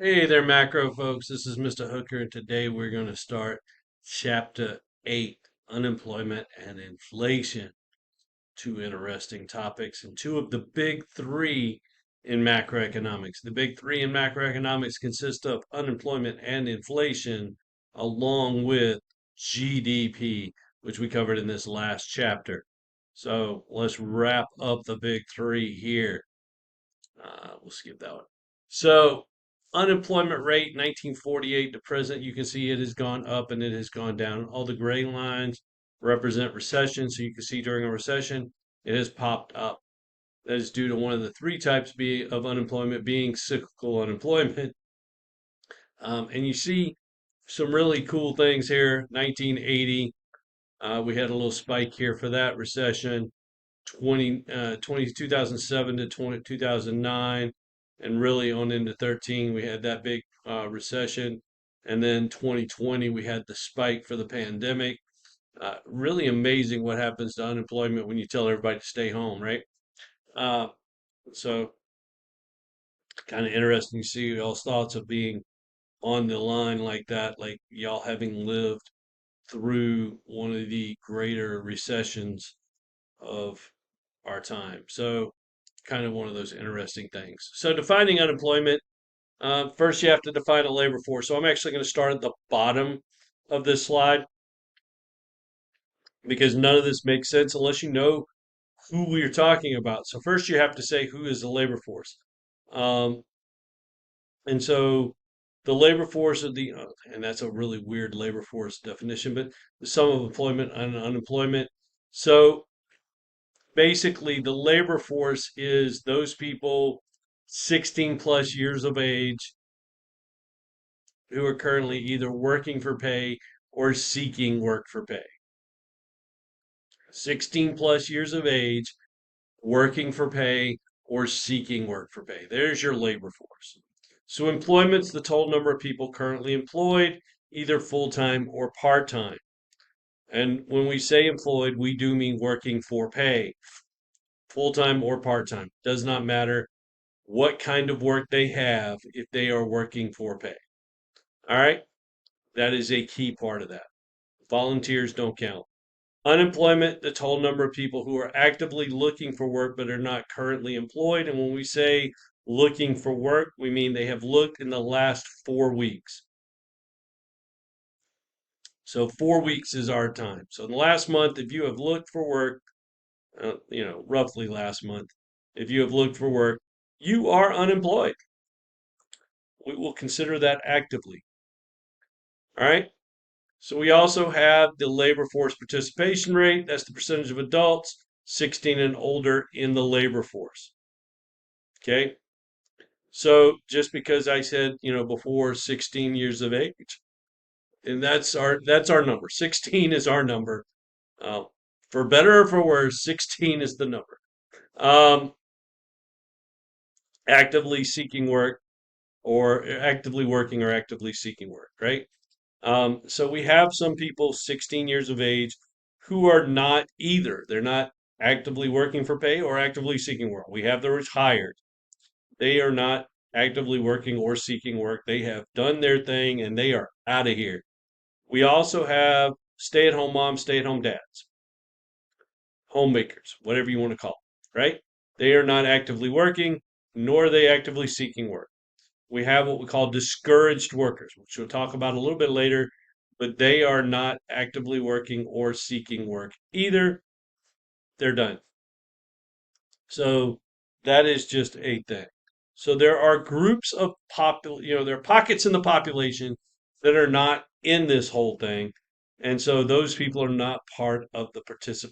Hey there, macro folks. This is Mr. Hooker, and today we're going to start Chapter 8, Unemployment and Inflation. Two interesting topics, and two of the big three in macroeconomics. The big three in macroeconomics consist of unemployment and inflation, along with GDP, which we covered in this last chapter. So let's wrap up the big three here. We'll skip that one. So, unemployment rate 1948 to present, you can see it has gone up and it has gone down. All the gray lines represent recession. So you can see during a recession, it has popped up. That is due to one of the three types of unemployment being cyclical unemployment. And you see some really cool things here. 1980, we had a little spike here for that recession. 2007 to 2009, and really on into 13, we had that big recession. And then 2020, we had the spike for the pandemic. Really amazing what happens to unemployment when you tell everybody to stay home, right? Uh, so, kind of interesting to see y'all's thoughts of being on the line like that, like y'all having lived through one of the greater recessions of our time. So, kind of one of those interesting things. So, defining unemployment, first you have to define a labor force. So, I'm actually going to start at the bottom of this slide because none of this makes sense unless you know who we're talking about. So, first you have to say who is the labor force. Um, and so, the labor force of and that's a really weird labor force definition, but the sum of employment and unemployment. So, basically the labor force is those people 16 plus years of age who are currently either working for pay or seeking work for pay. 16 plus years of age, working for pay or seeking work for pay. There's your labor force. So employment's the total number of people currently employed, either full-time or part-time. And when we say employed, we do mean working for pay, full-time or part-time. Does not matter what kind of work they have if they are working for pay. All right? That is a key part of that. Volunteers don't count. Unemployment, the total number of people who are actively looking for work but are not currently employed. And when we say looking for work, we mean they have looked in the last 4 weeks. So 4 weeks is our time. So in the last month, if you have looked for work, roughly last month, if you have looked for work, you are unemployed. We will consider that actively. All right. So we also have the labor force participation rate. That's the percentage of adults 16 and older in the labor force. Okay. So just because I said, before 16 years of age, and that's our number. 16 is our number. Uh, for better or for worse, 16 is the number. Um, actively seeking work or actively working or actively seeking work, right? So we have some people 16 years of age who are not either. They're not actively working for pay or actively seeking work. We have the retired. They are not actively working or seeking work. They have done their thing and they are out of here. We also have stay at home moms, stay at home dads, homemakers, whatever you want to call them, right? They are not actively working, nor are they actively seeking work. We have what we call discouraged workers, which we'll talk about a little bit later, but they are not actively working or seeking work either. They're done. So that is just a thing. So there are groups of there are pockets in the population that are not in this whole thing. And so those people are not part of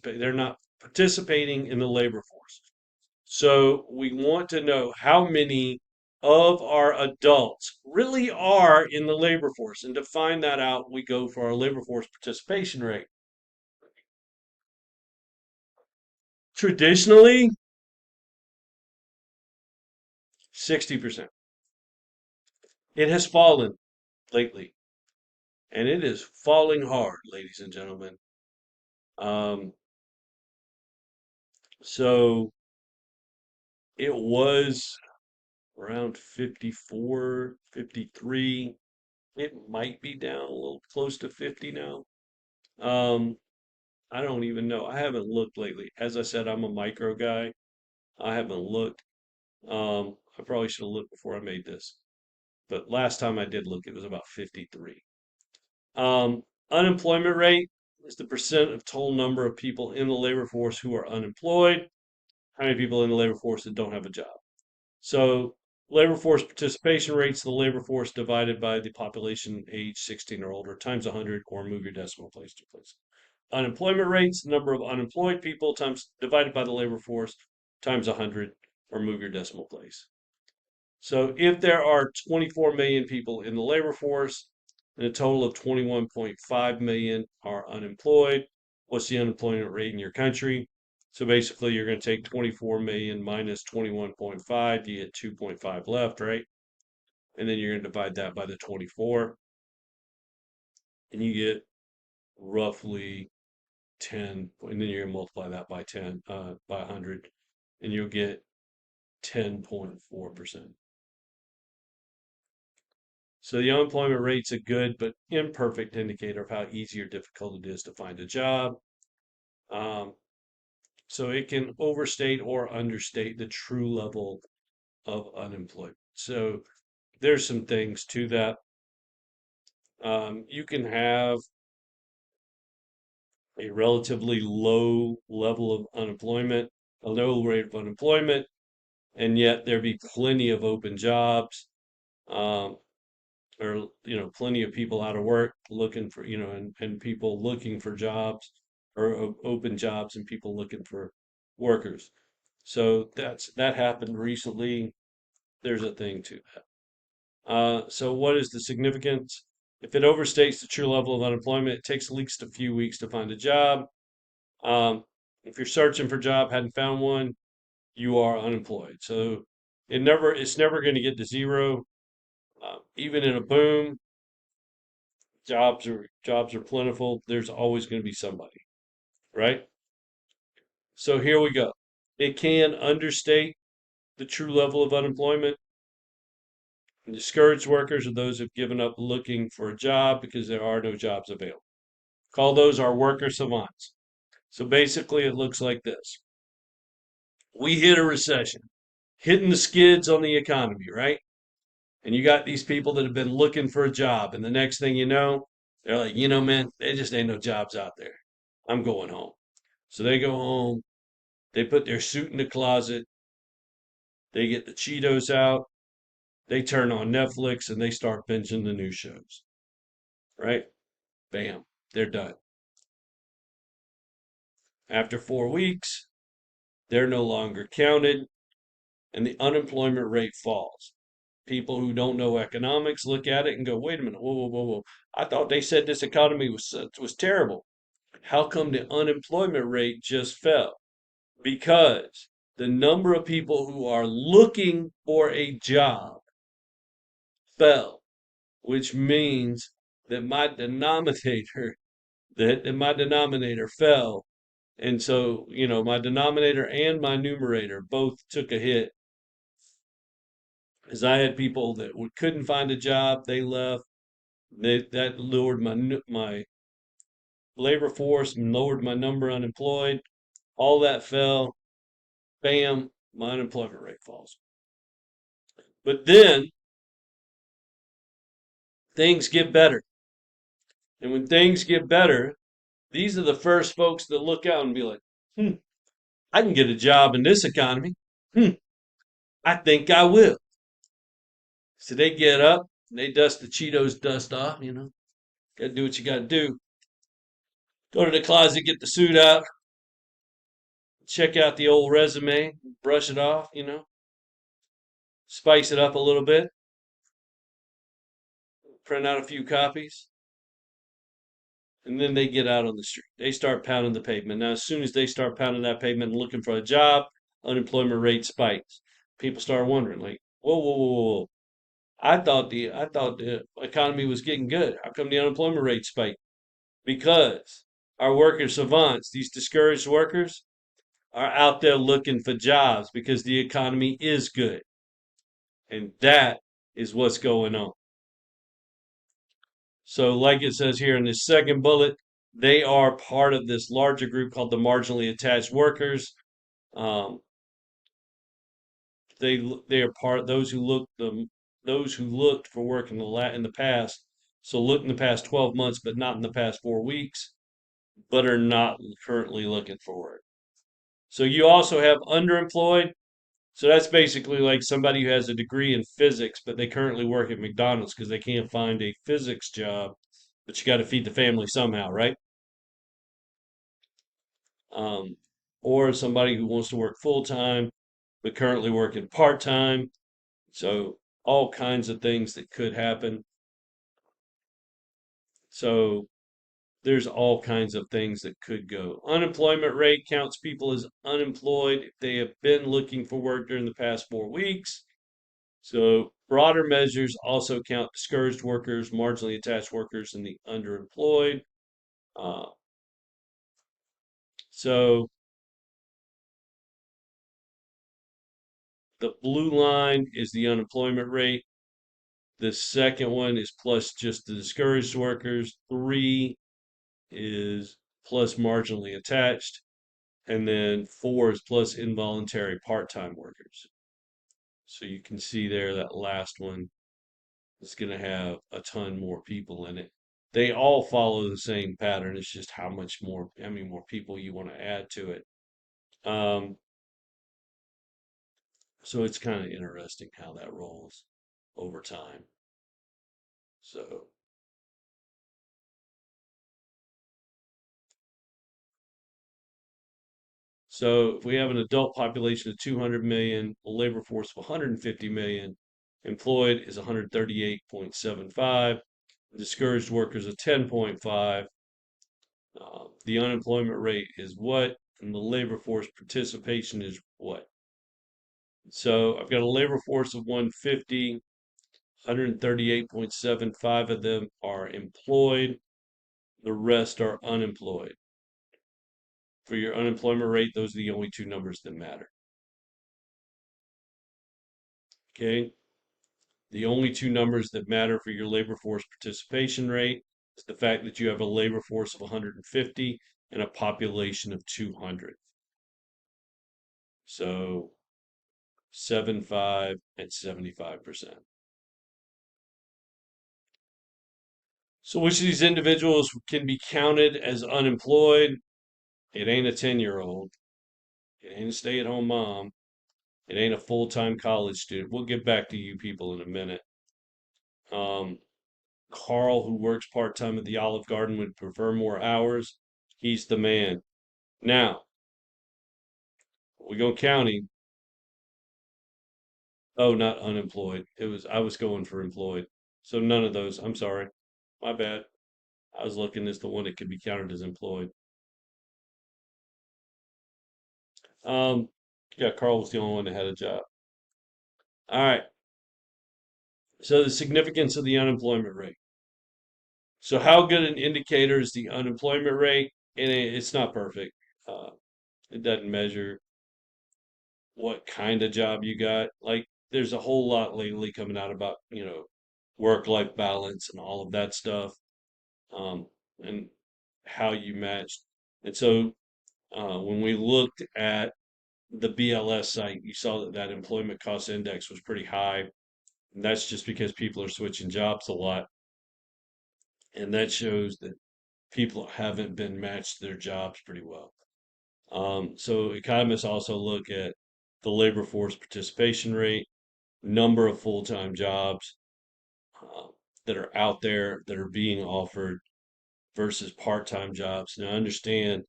they're not participating in the labor force. So we want to know how many of our adults really are in the labor force. And to find that out, we go for our labor force participation rate. Traditionally, 60%. It has fallen lately, and it is falling hard, ladies and gentlemen. Um, so it was around 54, 53. It might be down a little close to 50 now. Um, I don't even know. I haven't looked lately. As I said, I'm a micro guy. I haven't looked. I probably should have looked before I made this. But last time I did look, it was about 53. Unemployment rate is the percent of total number of people in the labor force who are unemployed. How many people in the labor force that don't have a job? So labor force participation rates, the labor force divided by the population age 16 or older times 100, or move your decimal place to place. Unemployment rates, number of unemployed people times divided by the labor force times 100, or move your decimal place. So if there are 24 million people in the labor force and a total of 21.5 million are unemployed, what's the unemployment rate in your country? So basically, you're going to take 24 million minus 21.5, you get 2.5 left, right? And then you're going to divide that by the 24, and you get roughly 10, and then you're going to multiply that by 10, by 100, and you'll get 10.4%. So the unemployment rate's a good but imperfect indicator of how easy or difficult it is to find a job. Um, so it can overstate or understate the true level of unemployment. So there's some things to that. You can have a relatively low level of unemployment, a low rate of unemployment, and yet there be plenty of open jobs. Um, or plenty of people out of work looking for and people looking for jobs, or open jobs and people looking for workers. So that happened recently. There's a thing to that. So what is the significance? If it overstates the true level of unemployment, it takes at least a few weeks to find a job. If you're searching for a job, hadn't found one, you are unemployed. So it's never going to get to zero. Even in a boom, jobs are plentiful. There's always going to be somebody, right? So here we go. It can understate the true level of unemployment. And discouraged workers are those who've given up looking for a job because there are no jobs available. Call those our worker savants. So basically, it looks like this. We hit a recession, hitting the skids on the economy, right? And you got these people that have been looking for a job, and the next thing you know, they're like, man, there just ain't no jobs out there. I'm going home. So they go home, they put their suit in the closet, they get the Cheetos out, they turn on Netflix, and they start binging the new shows, right? Bam, they're done. After 4 weeks, they're no longer counted, and the unemployment rate falls. People who don't know economics look at it and go, wait a minute, whoa, whoa, whoa, whoa. I thought they said this economy was terrible. How come the unemployment rate just fell? Because the number of people who are looking for a job fell, which means that my denominator fell. And so, my denominator and my numerator both took a hit, as I had people that couldn't find a job, they left. That lowered my labor force, lowered my number unemployed. All that fell. Bam, my unemployment rate falls. But then things get better. And when things get better, these are the first folks that look out and be like, I can get a job in this economy. I think I will. So they get up, they dust the Cheetos dust off, Got to do what you got to do. Go to the closet, get the suit out, check out the old resume, brush it off, spice it up a little bit, print out a few copies, and then they get out on the street. They start pounding the pavement. Now, as soon as they start pounding that pavement and looking for a job, unemployment rate spikes. People start wondering, like, whoa, whoa, whoa, whoa. I thought the economy was getting good. How come the unemployment rate spiked? Because our worker savants, these discouraged workers, are out there looking for jobs because the economy is good. And that is what's going on. So, like it says here in this second bullet, they are part of this larger group called the marginally attached workers. Um, they are part those who looked for work in the past. So looked in the past 12 months, but not in the past 4 weeks, but are not currently looking for work. So you also have underemployed. So that's basically like somebody who has a degree in physics, but they currently work at McDonald's because they can't find a physics job. But you got to feed the family somehow, right? Um, or somebody who wants to work full time, but currently working part time. So all kinds of things that could happen. So there's all kinds of things that could go. Unemployment rate counts people as unemployed if they have been looking for work during the past 4 weeks. So broader measures also count discouraged workers, marginally attached workers, and the underemployed. Uh, so the blue line is the unemployment rate. The second one is plus just the discouraged workers. 3 is plus marginally attached. And then 4 is plus involuntary part-time workers. So you can see there that last one is going to have a ton more people in it. They all follow the same pattern. It's just how many more people you want to add to it. Um, so it's kind of interesting how that rolls over time. So, so if we have an adult population of 200 million, a labor force of 150 million, employed is 138.75, discouraged workers of 10.5. The unemployment rate is what, and the labor force participation is what. So I've got a labor force of 150, 138.75 of them are employed, the rest are unemployed. For your unemployment rate, those are the only two numbers that matter. Okay? The only two numbers that matter for your labor force participation rate is the fact that you have a labor force of 150 and a population of 200. So 75 and 75%. So which of these individuals can be counted as unemployed? It ain't a 10-year-old. It ain't a stay-at-home mom. It ain't a full-time college student. We'll get back to you people in a minute. Um, Carl, who works part-time at the Olive Garden, would prefer more hours. He's the man. Now, we go counting. Oh, not unemployed. I was going for employed. So none of those. I'm sorry. My bad. I was looking as the one that could be counted as employed. Um, yeah, Carl was the only one that had a job. All right. So the significance of the unemployment rate. So how good an indicator is the unemployment rate? And it's not perfect. Uh, it doesn't measure what kind of job you got. Like there's a whole lot lately coming out about, work-life balance and all of that stuff, and how you matched. And so when we looked at the BLS site, you saw that employment cost index was pretty high. And that's just because people are switching jobs a lot. And that shows that people haven't been matched to their jobs pretty well. So economists also look at the labor force participation rate, number of full-time jobs uh, that are out there that are being offered versus part-time jobs. Now understand,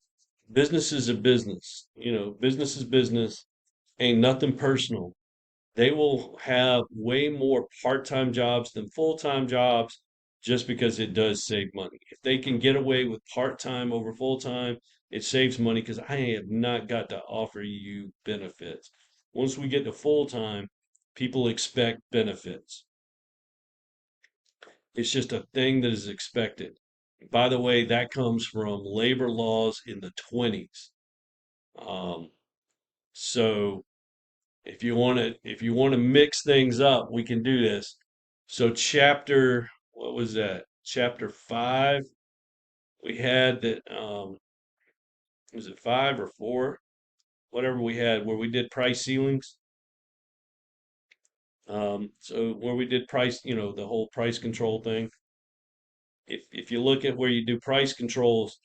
business is a business. Business is business. Ain't nothing personal. They will have way more part-time jobs than full-time jobs just because it does save money. If they can get away with part-time over full-time, it saves money because I have not got to offer you benefits. Once we get to full-time, people expect benefits. It's just a thing that is expected. By the way, that comes from labor laws in the 20s. Um, so If you want to mix things up, we can do this. So chapter, what was that? Chapter 5, we had that, was it 5 or 4? Whatever we had, where we did price ceilings. So where we did price, the whole price control thing. If you look at where you do price controls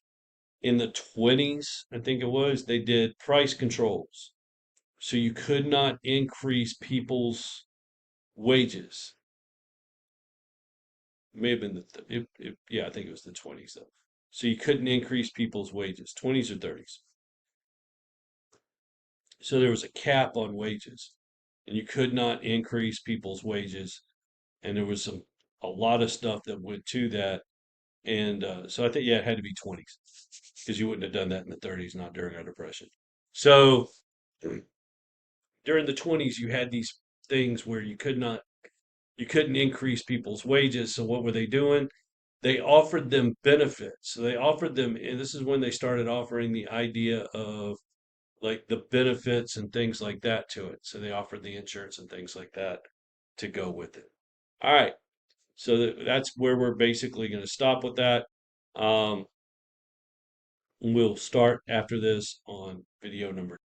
in the 20s, I think it was, they did price controls. So you could not increase people's wages. It may have been yeah, I think it was the 20s though. So you couldn't increase people's wages, 20s or 30s. So there was a cap on wages, and you could not increase people's wages. And there was a lot of stuff that went to that. And so I think, yeah, it had to be 20s because you wouldn't have done that in the 30s, not during a depression. So during the 20s, you had these things where you couldn't increase people's wages. So what were they doing? They offered them benefits. So they offered them, and this is when they started offering the idea of like the benefits and things like that to it. So they offered the insurance and things like that to go with it. All right. So that's where we're basically going to stop with that. Um, we'll start after this on video number